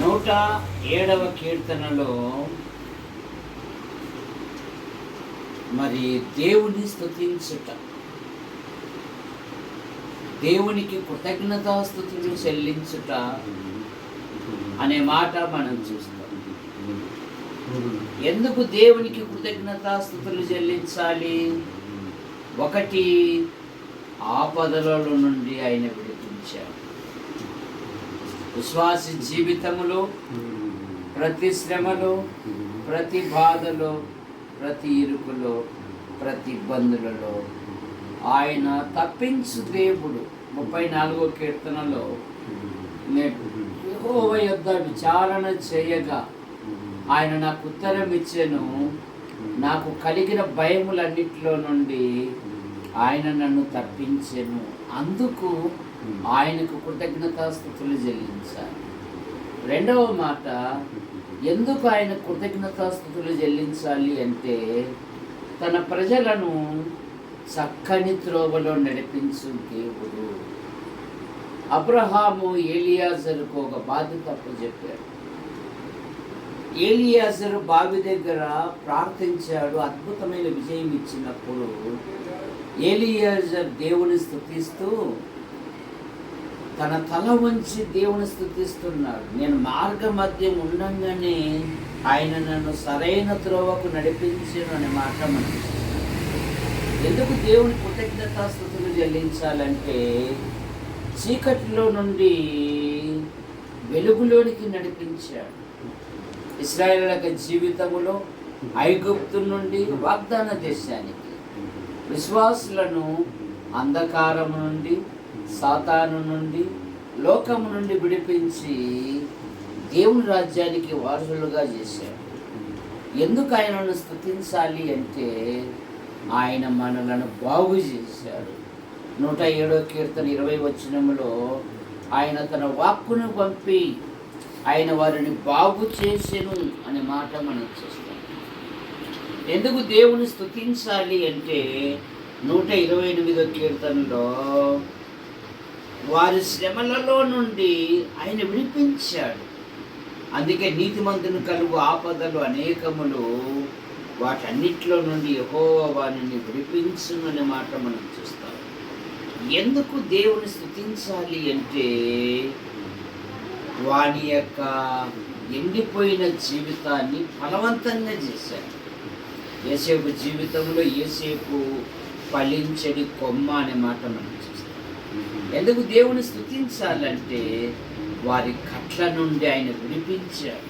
107వ కీర్తనలో మరి దేవుని స్తుతించుట, దేవునికి కృతజ్ఞతాస్తుతులు చెల్లించుట అనే మాట మనం చూస్తాం. ఎందుకు దేవునికి కృతజ్ఞతాస్తుతులు చెల్లించాలి? ఒకటి, ఆపదలలో నుండి ఆయన విడిపించాడు. విశ్వాసి జీవితములో ప్రతి శ్రమలో, ప్రతి బాధలో, ప్రతి ఇరుకులో, ప్రతి ఇబ్బందులలో ఆయన తప్పించు దేవుడు. 34వ కీర్తనలో యెహోవా యొద్ద విచారణ చేయగా ఆయన నాకు ఉత్తరం ఇచ్చెను, నాకు కలిగిన భయములన్నిటిలో నుండి ఆయన నన్ను తప్పించెను. అందుకు ఆయనకు కృతజ్ఞతాస్తుతులు చెల్లించాలి. రెండవ మాట, ఎందుకు ఆయన కృతజ్ఞతాస్తుతులు చెల్లించాలి అంటే, తన ప్రజలను చక్కని త్రోవలో నడిపించు దేవుడు. అబ్రహాము ఏలియాజరుకు ఒక బాధ్యత అప్పచెప్పాడు. ఏలియాజరు బావి దగ్గర ప్రార్థించాడు. అద్భుతమైన విజయం ఇచ్చినప్పుడు ఏలియాజర్ దేవుని స్తుతిస్తూ తన తల వంచి దేవుని స్తుతిస్తున్నాడు. నేను మార్గ మధ్యం ఉండంగానే ఆయన నన్ను సరైన త్రోవకు నడిపించాను అనే మాట మనకి. ఎందుకు దేవుని కృతజ్ఞతాస్తుతులు చెల్లించాలంటే, చీకటిలో నుండి వెలుగులోనికి నడిపించాడు. ఇశ్రాయేలుల జీవితములో ఐగుప్తు నుండి వాగ్దాన దేశానికి విశ్వాసులను అంధకారము నుండి, సాతాను నుండి, లోకము నుండి విడిపించి దేవుని రాజ్యానికి వారసులుగా చేశాడు. ఎందుకు ఆయనను స్తుతించాలి అంటే, ఆయన మనలను బాగు చేశాడు. 107వ కీర్తన 20వ వచనములో ఆయన తన వాక్కును పంపి ఆయన వారిని బాగు చేసెను అనే మాట మనం చూస్తాం. ఎందుకు దేవుని స్తుతించాలి అంటే, 128వ కీర్తనలో వారి శ్రమలలో నుండి ఆయన విడిపించాడు. అందుకే నీతిమంతుని కలుగు ఆపదలు అనేకములు, వాటన్నిటిలో నుండి యెహోవా వారిని విడిపించును అనే మాట మనం చూస్తాం. ఎందుకు దేవుని స్తుతించాలి అంటే, వాని యొక్క ఎండిపోయిన జీవితాన్ని ఫలవంతంగా చేశాడు. యోసేపు జీవితంలో యోసేపు ఫలించడి కొమ్మ అనే మాట మనం చూస్తాం. ఎందుకు దేవుని స్తుతించాలంటే, వారి కట్ల నుండి ఆయన విడిపించాడు.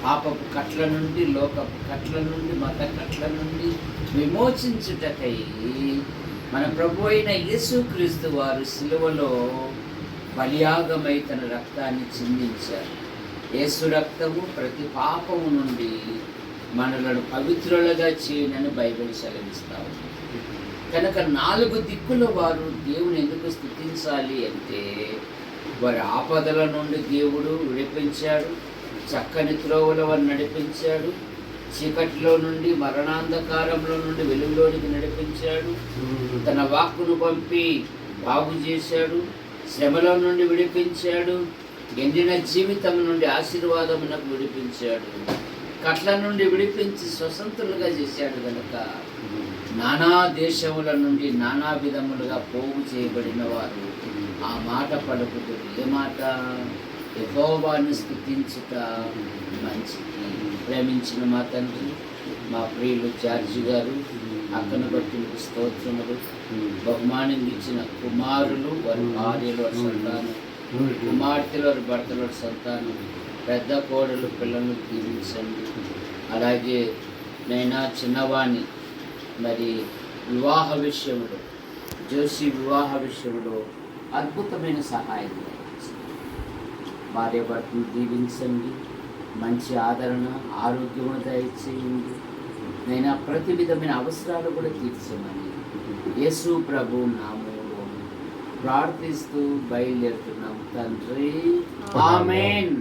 పాపపు కట్ల నుండి, లోకపు కట్ల నుండి, మత కట్ల నుండి విమోచించుటకై మన ప్రభు అయిన యేసుక్రీస్తు వారు సిలువలో బలియాగమై తన రక్తాన్ని చిందించారు. యేసు రక్తము ప్రతి పాపము నుండి మనలను పవిత్రులుగా చేయనని బైబిల్ సెలవిస్తాము. కనుక 4 దిక్కుల వారు దేవుని ఎందుకు స్తుతించాలి అంటే, వారి ఆపదల నుండి దేవుడు విడిపించాడు, చక్కని త్రోవల వారు నడిపించాడు, చీకటిలో నుండి మరణాంధకారంలో నుండి వెలుగులోనికి నడిపించాడు, తన వాక్కును పంపి బాగు చేశాడు, శ్రమలో నుండి విడిపించాడు, ఎండిన జీవితం నుండి ఆశీర్వాదమునకు విడిపించాడు, కట్ల నుండి విడిపించి స్వతంత్రులుగా చేశాడు. కనుక నానా దేశముల నుండి నానా విధములుగా పోగు చేయబడిన వారు ఆ మాట పలుకుతారు. ఏ మాట? యెహోవాను స్తుతించుట మంచిది. ప్రేమించిన మా తండ్రి, మా ప్రియులు జార్జి గారు, అక్కను బట్టి స్తోత్రములు. బహుమానం ఇచ్చిన కుమారులు, వారి భార్యలు, వారి సంతానం, కుమార్తెలు, వారి భర్తల సంతానం, పెద్ద కోడలు, పిల్లలను దీవించండి. అలాగే నైనా చిన్నవాణి మరి వివాహ విషయంలో, జోషి వివాహ విషయంలో అద్భుతమైన సహాయం భార్య భర్తను దీవించండి. మంచి ఆదరణ, ఆరోగ్యము దయచేయండి. నైనా ప్రతి విధమైన అవసరాలు కూడా తీర్చమని యేసు ప్రభు నామములో ప్రార్థిస్తూ బయలుదేరుతున్నాం తండ్రి. ఆమేన్.